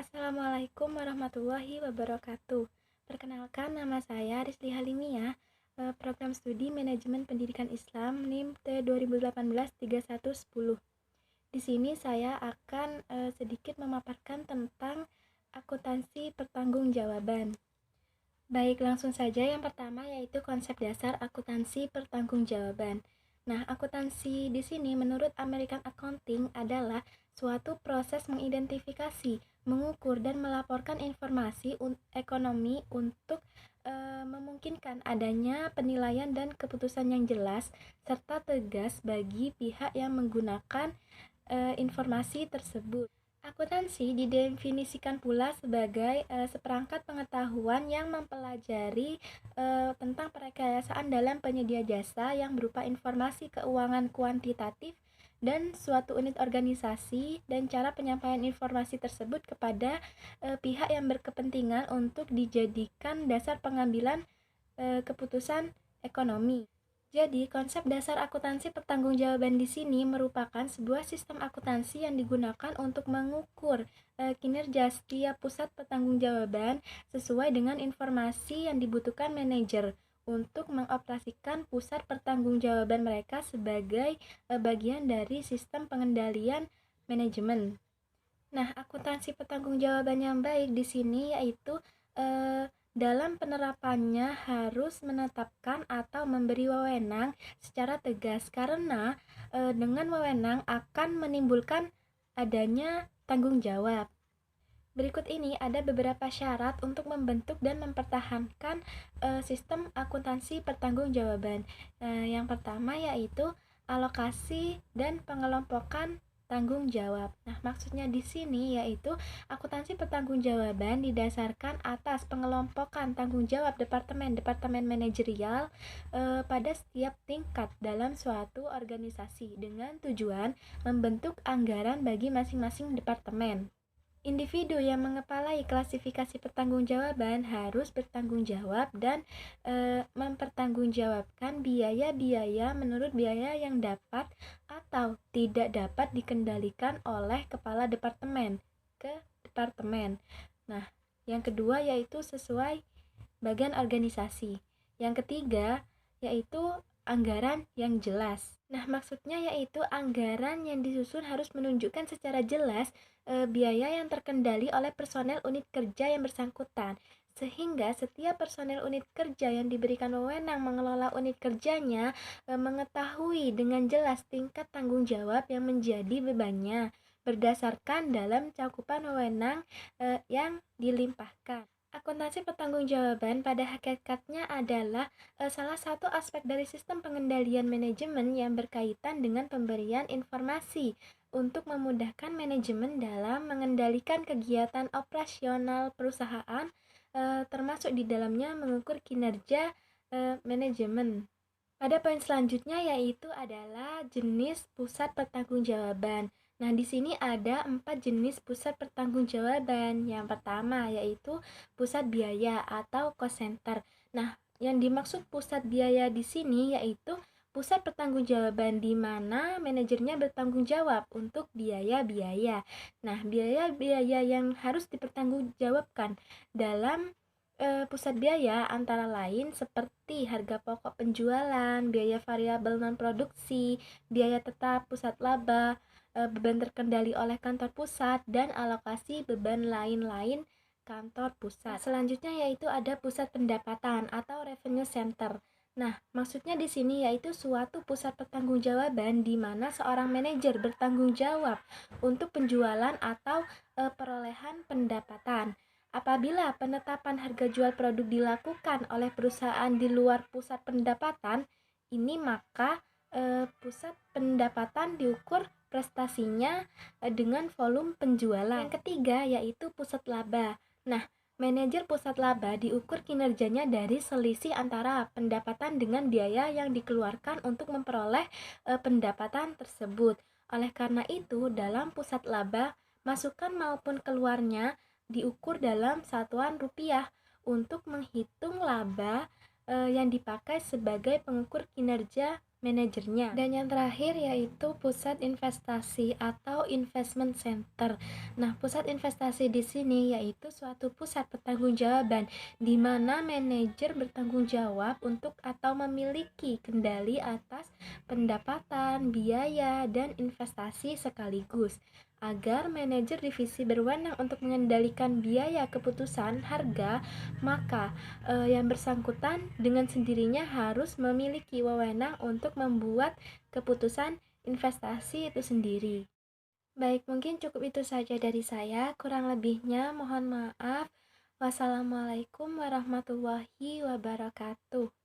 Assalamualaikum warahmatullahi wabarakatuh. Perkenalkan, nama saya Rizli Halimia, program studi Manajemen Pendidikan Islam NIM T 2018-3110. Di sini saya akan sedikit memaparkan tentang akuntansi pertanggungjawaban. Baik, langsung saja. Yang pertama yaitu konsep dasar akuntansi pertanggungjawaban. Nah, akuntansi di sini menurut American Accounting adalah suatu proses mengidentifikasi, mengukur dan melaporkan informasi ekonomi untuk memungkinkan adanya penilaian dan keputusan yang jelas serta tegas bagi pihak yang menggunakan informasi tersebut. Akuntansi didefinisikan pula sebagai seperangkat pengetahuan yang mempelajari tentang perekayasaan dalam penyedia jasa yang berupa informasi keuangan kuantitatif dan suatu unit organisasi dan cara penyampaian informasi tersebut kepada pihak yang berkepentingan untuk dijadikan dasar pengambilan keputusan ekonomi. Jadi, konsep dasar akuntansi pertanggungjawaban di sini merupakan sebuah sistem akuntansi yang digunakan untuk mengukur kinerja setiap pusat pertanggungjawaban sesuai dengan informasi yang dibutuhkan manajer untuk mengoperasikan pusat pertanggungjawaban mereka sebagai bagian dari sistem pengendalian manajemen. Nah, akuntansi pertanggungjawaban yang baik di sini yaitu dalam penerapannya harus menetapkan atau memberi wewenang secara tegas karena dengan wewenang akan menimbulkan adanya tanggung jawab. Berikut ini ada beberapa syarat untuk membentuk dan mempertahankan sistem akuntansi pertanggungjawaban. Yang pertama yaitu alokasi dan pengelompokan tanggung jawab. Nah, maksudnya di sini yaitu akuntansi pertanggungjawaban didasarkan atas pengelompokan tanggung jawab departemen manajerial pada setiap tingkat dalam suatu organisasi dengan tujuan membentuk anggaran bagi masing-masing departemen. Individu yang mengepalai klasifikasi pertanggungjawaban harus bertanggung jawab dan mempertanggungjawabkan biaya-biaya menurut biaya yang dapat atau tidak dapat dikendalikan oleh kepala departemen ke departemen. Nah, yang kedua yaitu sesuai bagian organisasi. Yang ketiga yaitu anggaran yang jelas. Nah, maksudnya yaitu anggaran yang disusun harus menunjukkan secara jelas biaya yang terkendali oleh personel unit kerja yang bersangkutan, sehingga setiap personel unit kerja yang diberikan wewenang mengelola unit kerjanya mengetahui dengan jelas tingkat tanggung jawab yang menjadi bebannya berdasarkan dalam cakupan wewenang yang dilimpahkan. Akuntansi pertanggungjawaban pada hakikatnya adalah salah satu aspek dari sistem pengendalian manajemen yang berkaitan dengan pemberian informasi untuk memudahkan manajemen dalam mengendalikan kegiatan operasional perusahaan, termasuk di dalamnya mengukur kinerja manajemen. Pada poin selanjutnya yaitu adalah jenis pusat pertanggungjawaban. Nah, di sini ada 4 jenis pusat pertanggungjawaban. Yang pertama yaitu pusat biaya atau cost center. Nah, yang dimaksud pusat biaya di sini yaitu pusat pertanggungjawaban di mana manajernya bertanggung jawab untuk biaya-biaya. Nah, biaya-biaya yang harus dipertanggungjawabkan dalam pusat biaya antara lain seperti harga pokok penjualan, biaya variabel non-produksi, biaya tetap pusat laba, beban terkendali oleh kantor pusat, dan alokasi beban lain-lain kantor pusat. Selanjutnya yaitu ada pusat pendapatan atau revenue center. Nah, maksudnya di sini yaitu suatu pusat pertanggungjawaban di mana seorang manajer bertanggung jawab untuk penjualan atau perolehan pendapatan. Apabila penetapan harga jual produk dilakukan oleh perusahaan di luar pusat pendapatan ini, maka pusat pendapatan diukur prestasinya dengan volume penjualan. Yang ketiga yaitu pusat laba. Nah, manajer pusat laba diukur kinerjanya dari selisih antara pendapatan dengan biaya yang dikeluarkan untuk memperoleh pendapatan tersebut. Oleh karena itu, dalam pusat laba, masukan maupun keluarnya diukur dalam satuan rupiah untuk menghitung laba yang dipakai sebagai pengukur kinerja manajernya. Dan yang terakhir yaitu pusat investasi atau investment center. Nah, pusat investasi di sini yaitu suatu pusat pertanggungjawaban di mana manajer bertanggung jawab untuk atau memiliki kendali atas pendapatan, biaya, dan investasi sekaligus. Agar manajer divisi berwenang untuk mengendalikan biaya keputusan harga, maka yang bersangkutan dengan sendirinya harus memiliki wewenang untuk membuat keputusan investasi itu sendiri. Baik, mungkin cukup itu saja dari saya. Kurang lebihnya mohon maaf. Wassalamualaikum warahmatullahi wabarakatuh.